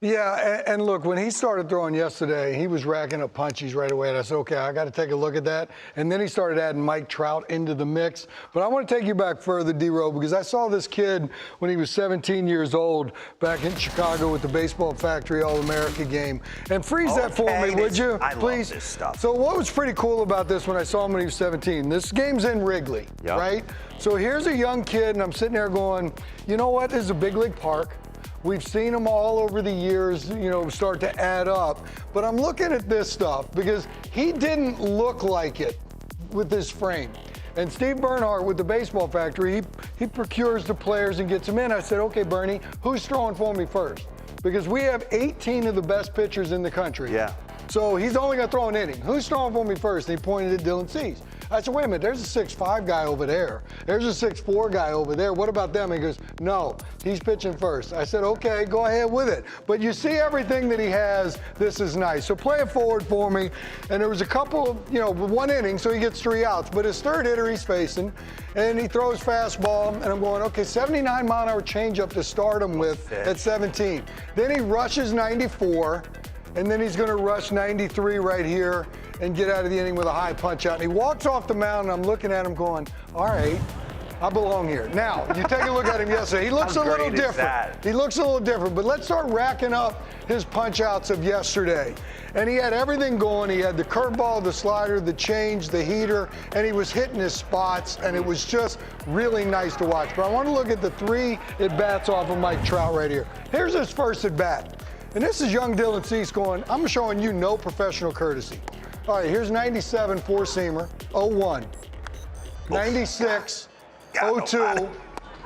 Yeah, and look, when he started throwing yesterday, he was racking up punchies right away. And I said, okay, I got to take a look at that. And then he started adding Mike Trout into the mix. But I want to take you back further, D-Row, because I saw this kid when he was 17 years old back in Chicago with the Baseball Factory All-America game. And freeze that for me, would you, please? Love this stuff. So what was pretty cool about this when I saw him when he was 17, this game's in Wrigley, right? So here's a young kid, and I'm sitting there going, you know what? This is a big league park. We've seen them all over the years, you know, start to add up. But I'm looking at this stuff because he didn't look like it with his frame. And Steve Bernhardt with the Baseball Factory, he procures the players and gets them in. I said, okay, Bernie, who's throwing for me first? Because we have 18 of the best pitchers in the country. Yeah. So he's only going to throw an inning. Who's throwing for me first? And he pointed at Dylan Cease. I said, wait a minute, there's a 6'5" guy over there. There's a 6'4" guy over there. What about them? He goes, no, he's pitching first. I said, okay, go ahead with it. But you see everything that he has, this is nice. So play it forward for me. And there was a couple, you know, one inning, so he gets 3 outs. But his third hitter he's facing, and he throws fastball, and I'm going, okay, 79-mile-an-hour changeup to start him with at 17. Then he rushes 94, and then he's going to rush 93 right here and get out of the inning with a high punch out. And he walks off the mound, and I'm looking at him going, all right, I belong here. Now, you take a look at him yesterday. He looks a little different. He looks a little different, but let's start racking up his punch outs of yesterday. And he had everything going. He had the curveball, the slider, the change, the heater, and he was hitting his spots, and it was just really nice to watch. But I want to look at the 3 at-bats off of Mike Trout right here. Here's his first at-bat. And this is young Dylan Cease going, I'm showing you no professional courtesy. All right, here's 97 four-seamer, 01, 96, 02,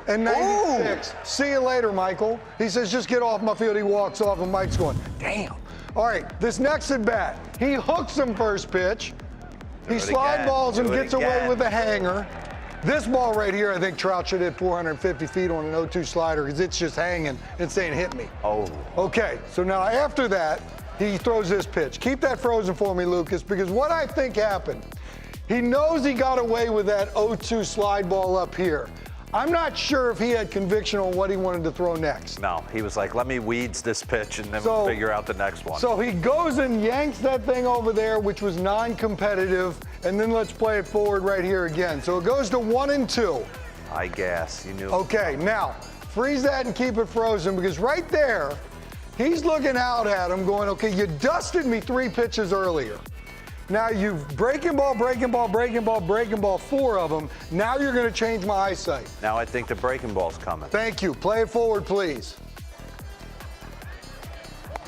and 96. See you later, Michael. He says, just get off my field. He walks off, and Mike's going, damn. All right, this next at-bat, he hooks him first pitch. He slide balls and gets away with a hanger. This ball right here, I think Trout should hit 450 feet on an 0-2 slider because it's just hanging and saying, hit me. Oh. Okay, so now after that, he throws this pitch. Keep that frozen for me, Lucas, because what I think happened, he knows he got away with that 0-2 slide ball up here. I'm not sure if he had conviction on what he wanted to throw next. No, he was like, let me weeds this pitch and then we'll figure out the next one. So he goes and yanks that thing over there, which was non-competitive, and then let's play it forward right here again. So it goes to 1-2. I guess, you knew. Okay, now, freeze that and keep it frozen, because right there, he's looking out at him going, okay, you dusted me 3 pitches earlier. Now you've breaking ball, 4 of them. Now you're going to change my eyesight. Now I think the breaking ball's coming. Thank you. Play it forward, please.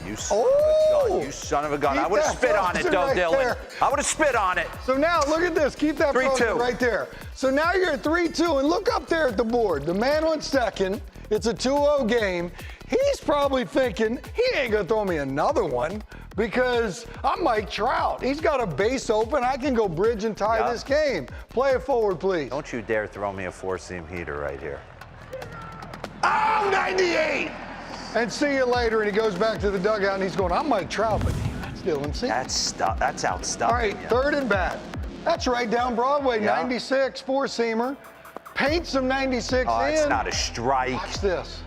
You son of a gun. You son of a gun. I would have spit on it, though, right Dylan. There. I would have spit on it. So now, look at this. Keep that frozen right there. So now you're at 3-2, and look up there at the board. The man on second. It's a 2-0 game. He's probably thinking, he ain't going to throw me another one because I'm Mike Trout. He's got a base open. I can go bridge and tie this game. Play it forward, please. Don't you dare throw me a 4-seam heater right here. Oh, 98! And see you later. And he goes back to the dugout, and he's going, I'm Mike Trout, but that's Dylan Cease. That's out stuff. All right, third and bat. That's right down Broadway, 96, four-seamer. Paints some 96 in. It's not a strike. Watch this.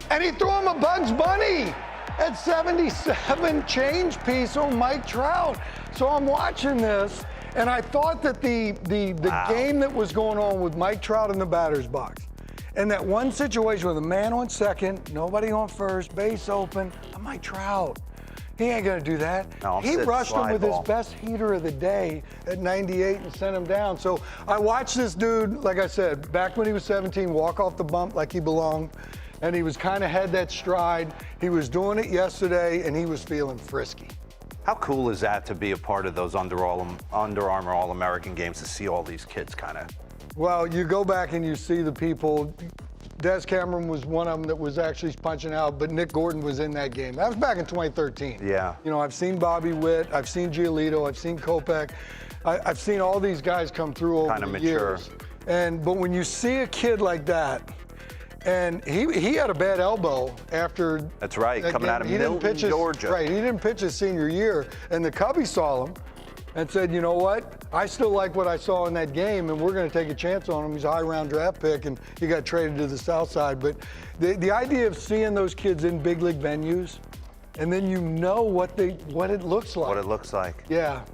And he threw him a Bugs Bunny at 77 change piece on Mike Trout. So I'm watching this, and I thought that the game that was going on with Mike Trout in the batter's box, and that one situation with a man on second, nobody on first, base open, I'm Mike Trout. He ain't gonna do that. No, he rushed him with his best heater of the day at 98 and sent him down. So I watched this dude, like I said, back when he was 17, walk off the bump like he belonged. And he was kind of had that stride. He was doing it yesterday, and he was feeling frisky. How cool is that to be a part of those Under Armour All-American games, to see all these kids kind of? Well, you go back and you see the people. Des Cameron was one of them that was actually punching out, but Nick Gordon was in that game. That was back in 2013. Yeah. You know, I've seen Bobby Witt, I've seen Giolito, I've seen Kopech. I've seen all these guys come through over the years. But when you see a kid like that, and he had a bad elbow after. That's right, coming out of Milton, Georgia. Right, he didn't pitch his senior year, and the Cubbies saw him, and said, you know what? I still like what I saw in that game, and we're going to take a chance on him. He's a high-round draft pick, and he got traded to the South Side. But the idea of seeing those kids in big league venues, and then you know what it looks like. What it looks like. Yeah.